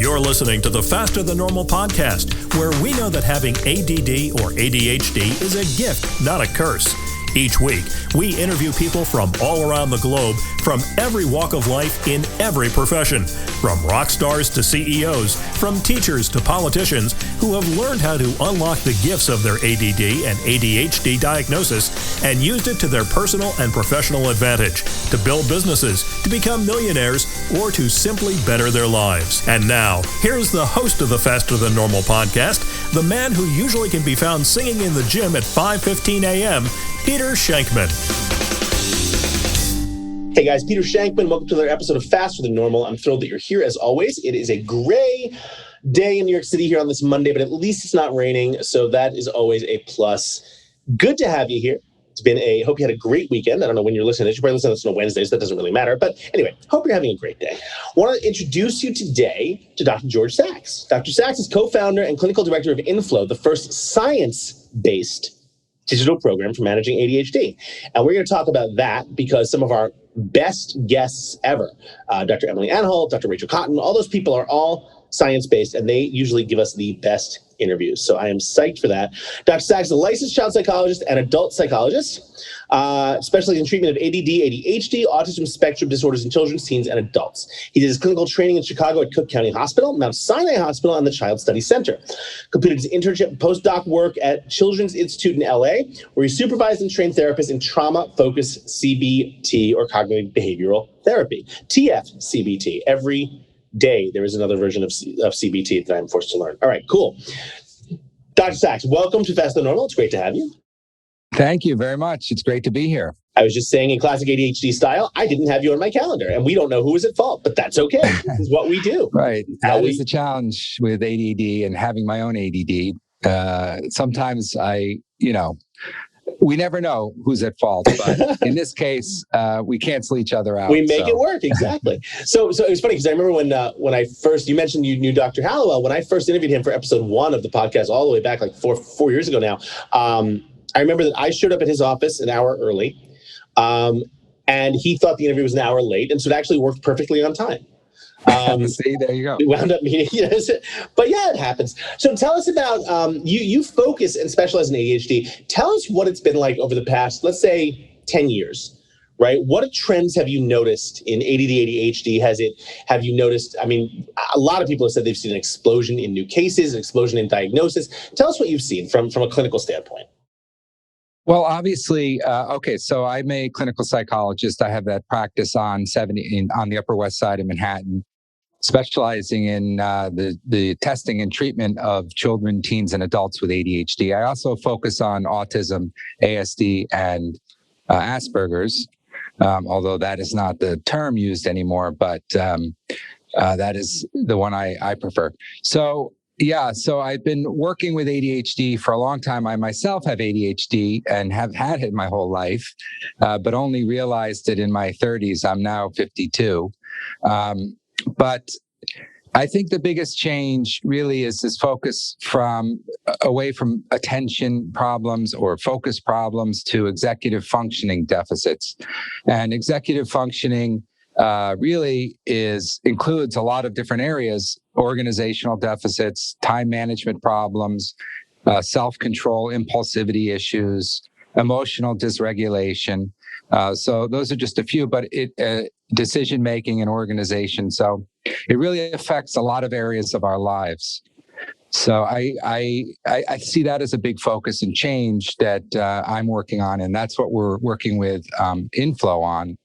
You're listening to the Faster Than Normal podcast, where we know that having ADD or ADHD is a gift, not a curse. Each week, we interview people from all around the globe, from every walk of life in every profession, from rock stars to CEOs, from teachers to politicians who have learned how to unlock the gifts of their ADD and ADHD diagnosis and used it to their personal and professional advantage, to build businesses, to become millionaires, or to simply better their lives. And now, here's the host of the Faster Than Normal podcast, the man who usually can be found singing in the gym at 5:15 a.m., Peter Shankman. Hey guys, Peter Shankman. Welcome to another episode of Faster Than Normal. I'm thrilled that you're here as always. It is a gray day in New York City here on this Monday, but at least it's not raining, so that is always a plus. Good to have you here. It's been hope you had a great weekend. I don't know when you're listening to this. You're probably listening to this on a Wednesday, so that doesn't really matter. But anyway, hope you're having a great day. I want to introduce you today to Dr. George Sachs. Dr. Sachs is co-founder and clinical director of Inflow, the first science-based digital program for managing ADHD. And we're going to talk about that because some of our best guests ever, Dr. Emily Anholt, Dr. Rachel Cotton, all those people are all science-based, and they usually give us the best interviews. So I am psyched for that. Dr. Sachs is a licensed child psychologist and adult psychologist, specializing in treatment of ADD, ADHD, autism spectrum disorders in children, teens, and adults. He did his clinical training in Chicago at Cook County Hospital, Mount Sinai Hospital, and the Child Study Center. Completed his internship and postdoc work at Children's Institute in LA, where he supervised and trained therapists in trauma-focused CBT, or cognitive behavioral therapy, TF-CBT. Every day there is another version of CBT that I'm forced to learn. All right, cool. Dr. Sachs, welcome to Faster Than Normal. It's great to have you. Thank you very much. It's great to be here. I was just saying, in classic ADHD style, I didn't have you on my calendar, and we don't know who was at fault, but that's okay. This is what we do. Right. That is the challenge with ADD and having my own ADD. Sometimes we never know who's at fault, but in this case, we cancel each other out. We make it work, exactly. So it was funny because I remember when I first, you mentioned you knew Dr. Hallowell. When I first interviewed him for episode 1 of the podcast, all the way back like four years ago now, I remember that I showed up at his office an hour early, and he thought the interview was an hour late, and so it actually worked perfectly on time. See, there you go. We wound up meeting, but yeah, it happens. So tell us about, you focus and specialize in ADHD. Tell us what it's been like over the past, let's say 10 years, right? What trends have you noticed in ADD, ADHD? Have you noticed, I mean, a lot of people have said they've seen an explosion in new cases, an explosion in diagnosis. Tell us what you've seen from a clinical standpoint. Well, obviously, so I'm a clinical psychologist. I have that practice on the Upper West Side of Manhattan, specializing in the testing and treatment of children, teens, and adults with ADHD. I also focus on autism, ASD, and Asperger's, although that is not the term used anymore, but that is the one I prefer. So I've been working with ADHD for a long time. I myself have ADHD and have had it my whole life, but only realized it in my 30s. I'm now 52. But I think the biggest change really is this focus away from attention problems or focus problems to executive functioning deficits. And executive functioning really includes a lot of different areas: organizational deficits, time management problems, self-control, impulsivity issues, emotional dysregulation. So those are just a few, but decision-making and organization. So it really affects a lot of areas of our lives. So I see that as a big focus and change that I'm working on, and that's what we're working with Inflow on,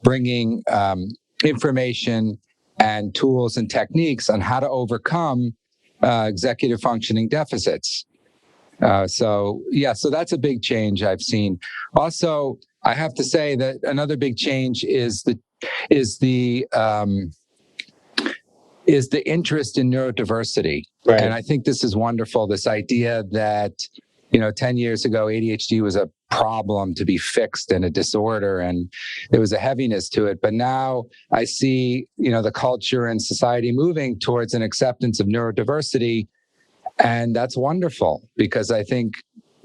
bringing information and tools and techniques on how to overcome executive functioning deficits. So that's a big change I've seen. Also, I have to say that another big change is the interest in neurodiversity. Right. And I think this is wonderful, this idea that, 10 years ago, ADHD was a problem to be fixed and a disorder, and there was a heaviness to it. But now I see, the culture and society moving towards an acceptance of neurodiversity. And that's wonderful, because I think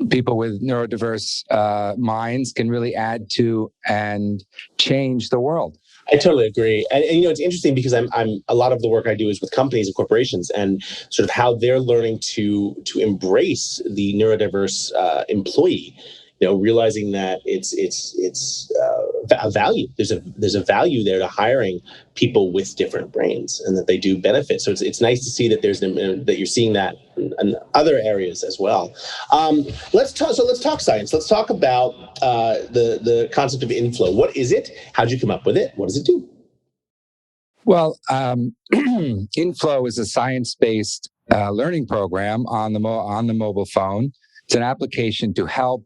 people with neurodiverse minds can really add to and change the world. I totally agree. And it's interesting because I'm a lot of the work I do is with companies and corporations and sort of how they're learning to embrace the neurodiverse employee. Realizing that it's a value. There's a value there to hiring people with different brains, and that they do benefit. So it's nice to see that that you're seeing that in other areas as well. Let's talk science. Let's talk about the concept of inflow. What is it? How'd you come up with it? What does it do? Well, Inflow is a science-based learning program on the mobile phone. It's an application to help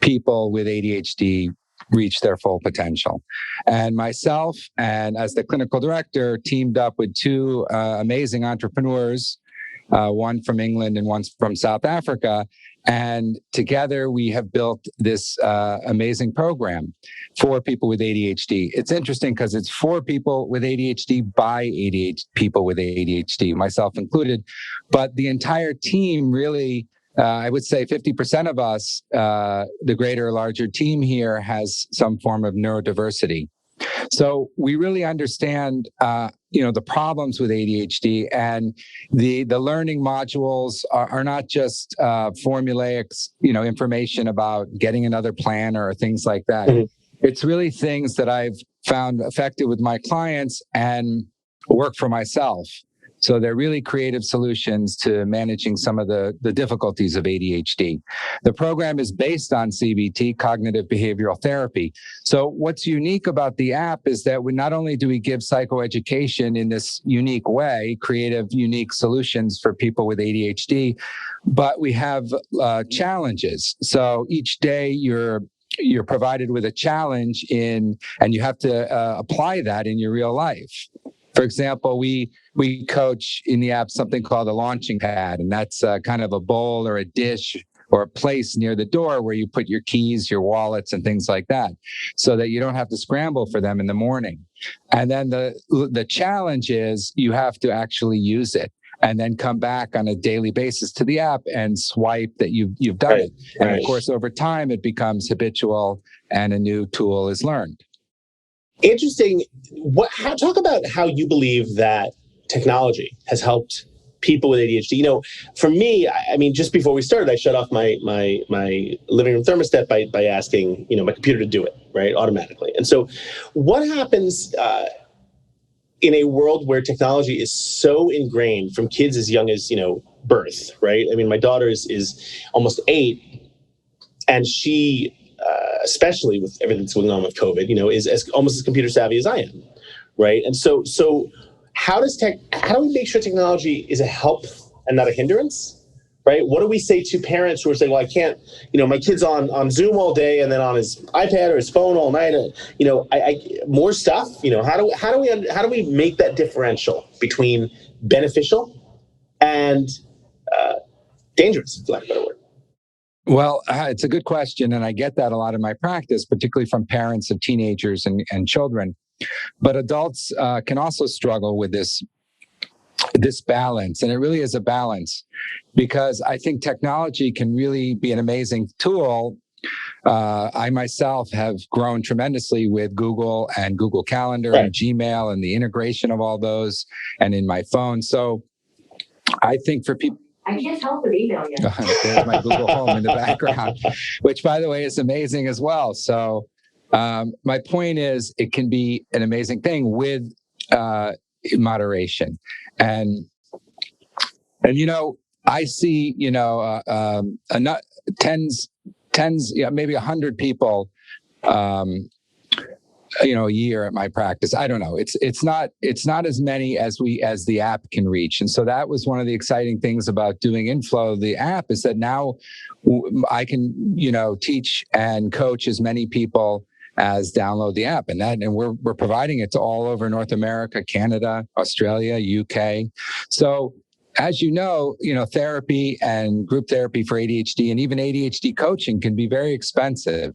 people with ADHD reach their full potential. And myself, and as the clinical director, teamed up with two amazing entrepreneurs, one from England and one from South Africa. And together we have built this amazing program for people with ADHD. It's interesting because it's for people with ADHD by people with ADHD, myself included. But the entire team really, I would say 50% of us, the greater, larger team here has some form of neurodiversity. So we really understand, the problems with ADHD, and the learning modules are not just formulaic, information about getting another plan or things like that. Mm-hmm. It's really things that I've found effective with my clients and work for myself. So they're really creative solutions to managing some of the difficulties of ADHD. The program is based on CBT, cognitive behavioral therapy. So what's unique about the app is that not only do we give psychoeducation in this unique way, creative, unique solutions for people with ADHD, but we have challenges. So each day you're provided with a challenge and you have to apply that in your real life. For example, we coach in the app something called a launching pad, and that's kind of a bowl or a dish or a place near the door where you put your keys, your wallets, and things like that, so that you don't have to scramble for them in the morning. And then the challenge is you have to actually use it and then come back on a daily basis to the app and swipe that you've done it. And of course, over time, it becomes habitual and a new tool is learned. Interesting. Talk about how you believe that technology has helped people with ADHD. For me, I mean, just before we started, I shut off my living room thermostat by asking, my computer to do it, right, automatically. And so what happens in a world where technology is so ingrained from kids as young as, birth, right? I mean, my daughter is almost 8, and she, especially with everything that's going on with COVID, is almost as computer savvy as I am, right? And so how do we make sure technology is a help and not a hindrance, right? What do we say to parents who are saying, well, I can't, my kid's on Zoom all day and then on his iPad or his phone all night, more stuff, how do we make that differential between beneficial and dangerous, for lack of a better word? Well, it's a good question, and I get that a lot in my practice, particularly from parents of teenagers and children. But adults can also struggle with this balance, and it really is a balance, because I think technology can really be an amazing tool. I myself have grown tremendously with Google and Google Calendar and Gmail and the integration of all those, and in my phone. So I think for people, I can't help but email you. There's my Google Home in the background, which, by the way, is amazing as well. So my point is, it can be an amazing thing with moderation. And I see, tens, maybe 100 people, a year at my practice. I don't know. It's not as many as the app can reach. And so that was one of the exciting things about doing Inflow, the app, is that now I can, teach and coach as many people as download the app. And we're providing it to all over North America, Canada, Australia, UK. So as therapy and group therapy for ADHD and even ADHD coaching can be very expensive.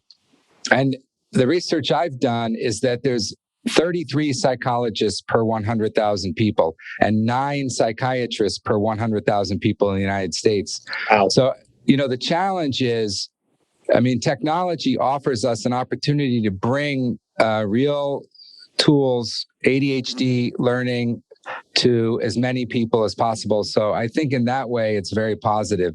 And the research I've done is that there's 33 psychologists per 100,000 people and 9 psychiatrists per 100,000 people in the United States. Wow. So, the challenge is, technology offers us an opportunity to bring real tools, ADHD learning to as many people as possible. So I think in that way, it's very positive.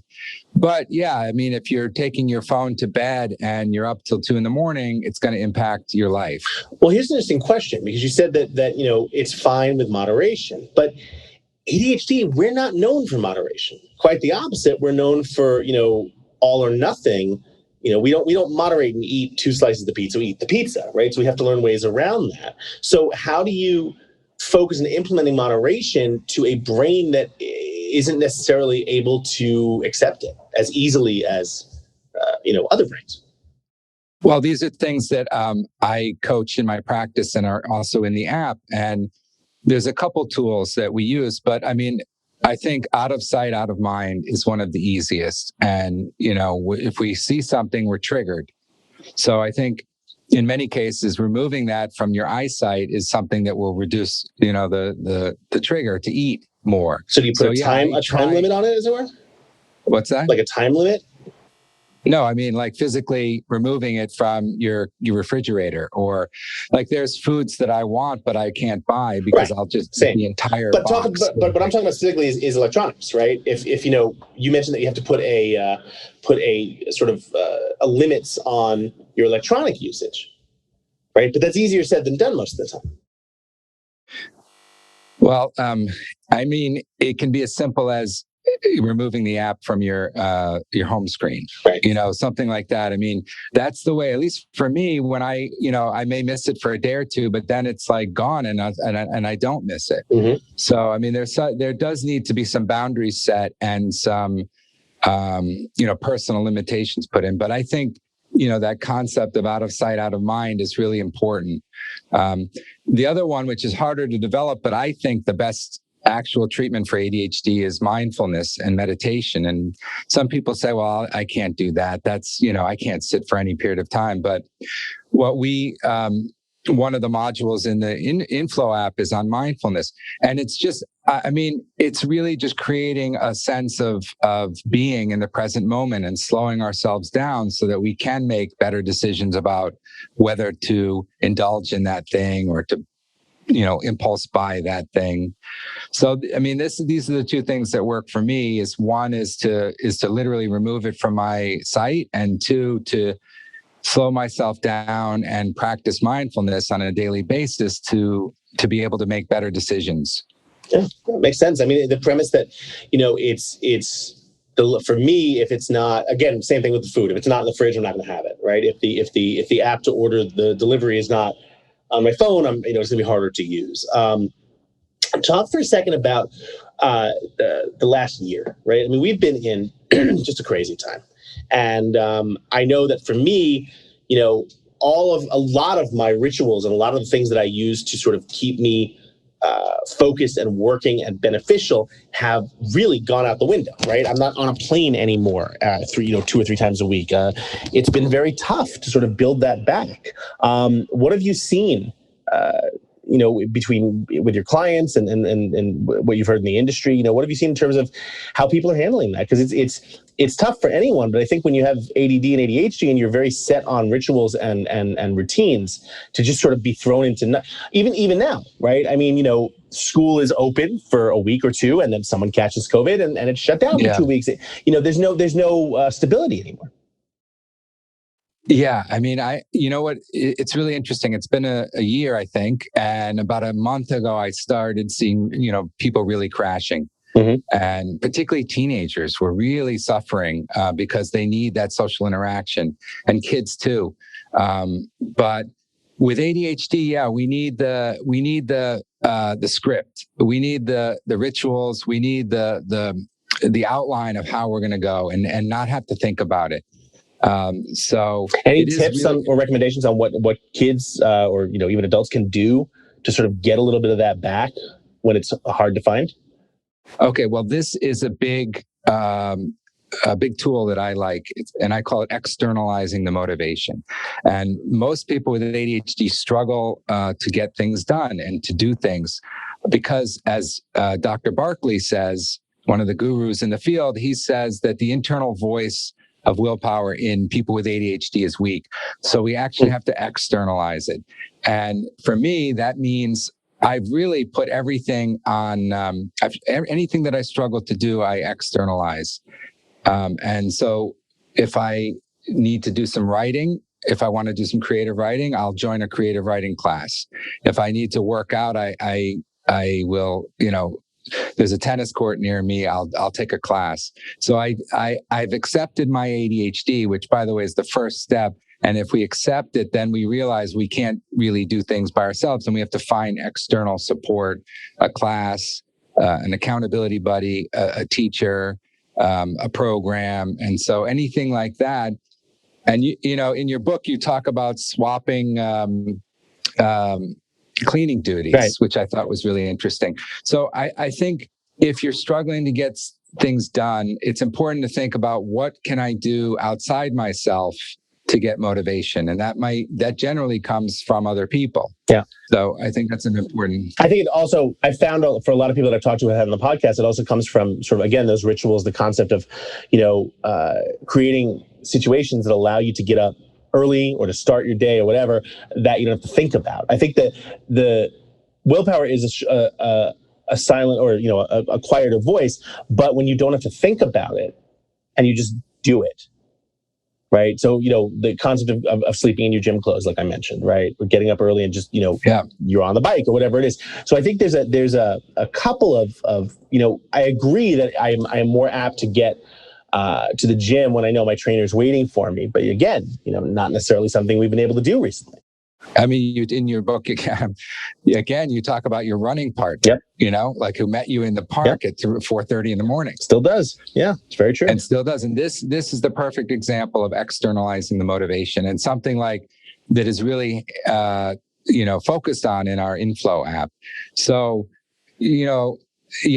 But yeah, I mean, if you're taking your phone to bed and you're up till 2 a.m, it's going to impact your life. Well, here's an interesting question, because you said that it's fine with moderation, but ADHD, we're not known for moderation. Quite the opposite. We're known for, all or nothing. We don't moderate and eat 2 slices of the pizza. We eat the pizza, right? So we have to learn ways around that. So how do you focus on implementing moderation to a brain that isn't necessarily able to accept it as easily as other brains? Well, these are things that I coach in my practice and are also in the app. And there's a couple tools that we use, but I mean, I think out of sight, out of mind is one of the easiest. And, if we see something, we're triggered. So I think in many cases, removing that from your eyesight is something that will reduce, the trigger to eat more. So do you put a time limit on it, as it were? What's that? Like a time limit? No, I mean, like physically removing it from your refrigerator, or like there's foods that I want, but I can't buy because I'll just eat the entire box. But what I'm talking about specifically is electronics, right? If you mentioned that you have to put a sort of a limits on your electronic usage, right? But that's easier said than done most of the time. Well, I mean, it can be as simple as removing the app from your home screen, right? Something like that. I mean, that's the way, at least for me, when I may miss it for a day or two, but then it's like gone and I don't miss it. Mm-hmm. So, I mean, there does need to be some boundaries set and some, personal limitations put in. But I think, that concept of out of sight, out of mind is really important. The other one, which is harder to develop, but I think the best actual treatment for ADHD is mindfulness and meditation. And some people say, well, I can't do that. That's, I can't sit for any period of time. But what one of the modules in the Inflow app is on mindfulness. And it's just, it's really just creating a sense of being in the present moment and slowing ourselves down so that we can make better decisions about whether to indulge in that thing or to impulse buy that thing. So, I mean, these are the two things that work for me. Is one is to literally remove it from my sight, and two, to slow myself down and practice mindfulness on a daily basis to be able to make better decisions. Yeah, that makes sense. I mean, the premise that, for me, if it's not, again, same thing with the food. If it's not in the fridge, I'm not going to have it, right? If the app to order the delivery is not on my phone, it's going to be harder to use. Talk for a second about the last year, right? I mean, we've been in just a crazy time. And I know that for me, a lot of my rituals and a lot of the things that I use to sort of keep me focused and working and beneficial have really gone out the window, right? I'm not on a plane anymore 2 or 3 times a week. It's been very tough to sort of build that back. What have you seen, with your clients and what you've heard in the industry? What have you seen in terms of how people are handling that? Because it's tough for anyone, but I think when you have ADD and ADHD and you're very set on rituals and routines, to just sort of be thrown into even now, right? I mean, school is open for a week or two, and then someone catches COVID and it's shut down for 2 weeks. There's no stability anymore. Yeah, I mean, it's really interesting. It's been a year, I think, and about a month ago, I started seeing, people really crashing. Mm-hmm. And particularly teenagers were really suffering because they need that social interaction, and kids too. But with ADHD, we need the script. We need the rituals. We need the outline of how we're going to go, and not have to think about it. So any tips or recommendations on what kids or even adults can do to sort of get a little bit of that back when it's hard to find? Okay, well, this is a big tool that I like, and I call it externalizing the motivation. And most people with ADHD struggle to get things done and to do things because, as Dr. Barkley says, one of the gurus in the field, he says that the internal voice of willpower in people with ADHD is weak. So we actually have to externalize it. And for me, that means I've really put everything on, anything that I struggle to do, I externalize. And so if I need to do some writing, if I want to do some creative writing, I'll join a creative writing class. If I need to work out, I will, there's a tennis court near me. I'll take a class. So I've accepted my ADHD, which, by the way, is the first step. And if we accept it, then we realize we can't really do things by ourselves, and we have to find external support, a class, an accountability buddy, a teacher, a program. And so anything like that. And in your book, you talk about swapping cleaning duties, right, which I thought was really interesting. So I think if you're struggling to get things done, it's important to think about what can I do outside myself to get motivation. And that generally comes from other people. Yeah. So I think that's an important. I think it also, I found for a lot of people that I've talked to and had on the podcast, it also comes from sort of, again, those rituals, the concept of, creating situations that allow you to get up early or to start your day or whatever that you don't have to think about. I think that the willpower is a silent or, a quieter voice, but when you don't have to think about it and you just do it. Right. So, the concept of sleeping in your gym clothes, like I mentioned, right. Or getting up early and just, you're on the bike or whatever it is. So I think there's a couple of I agree that I am more apt to get to the gym when I know my trainer's waiting for me. But again, not necessarily something we've been able to do recently. I mean, in your book, again, you talk about your running partner, like who met you in the park at 4:30 in the morning. Still does. Yeah, it's very true. And still does. And this is the perfect example of externalizing the motivation, and something like that is really, focused on in our Inflow app. So, you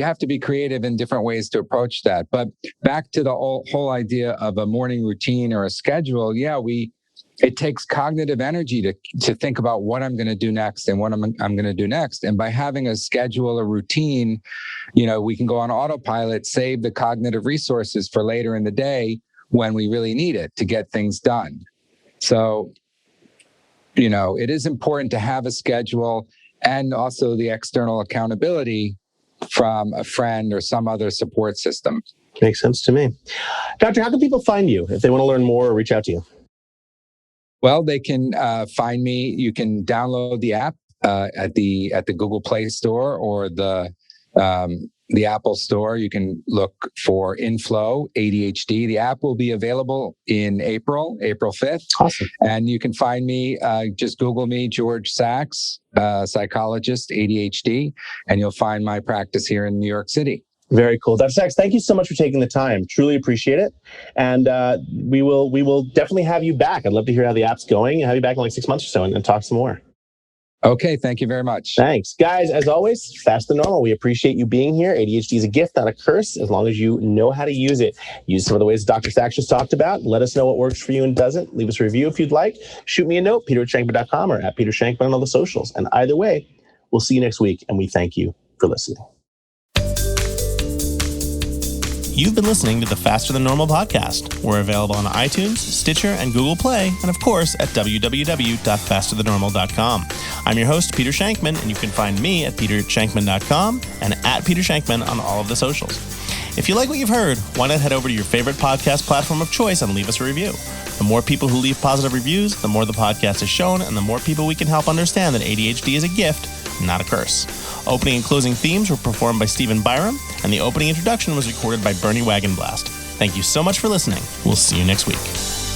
have to be creative in different ways to approach that. But back to the whole idea of a morning routine or a schedule. It takes cognitive energy to think about what I'm going to do next and what I'm going to do next. And by having a schedule, a routine, we can go on autopilot, save the cognitive resources for later in the day when we really need it to get things done. So, it is important to have a schedule and also the external accountability from a friend or some other support system. Makes sense to me. Doctor, how can people find you if they want to learn more or reach out to you? Well, they can find me. You can download the app at the Google Play Store or the Apple Store. You can look for Inflow ADHD. The app will be available in April 5th. Awesome. And you can find me, just Google me, George Sachs, psychologist, ADHD, and you'll find my practice here in New York City. Very cool. Dr. Sachs, thank you so much for taking the time. Truly appreciate it. And we will definitely have you back. I'd love to hear how the app's going and have you back in like 6 months or so and talk some more. Okay. Thank you very much. Thanks. Guys, as always, Faster Than Normal. We appreciate you being here. ADHD is a gift, not a curse, as long as you know how to use it. Use some of the ways Dr. Sachs just talked about. Let us know what works for you and doesn't. Leave us a review if you'd like. Shoot me a note, peter@shankman.com or @petershankman on all the socials. And either way, we'll see you next week. And we thank you for listening. You've been listening to the Faster Than Normal podcast. We're available on iTunes, Stitcher, and Google Play, and of course at www.fasterthannormal.com. I'm your host, Peter Shankman, and you can find me at petershankman.com and @petershankman on all of the socials. If you like what you've heard, why not head over to your favorite podcast platform of choice and leave us a review. The more people who leave positive reviews, the more the podcast is shown, and the more people we can help understand that ADHD is a gift, not a curse. Opening and closing themes were performed by Stephen Byram, and the opening introduction was recorded by Bernie Wagonblast. Thank you so much for listening. We'll see you next week.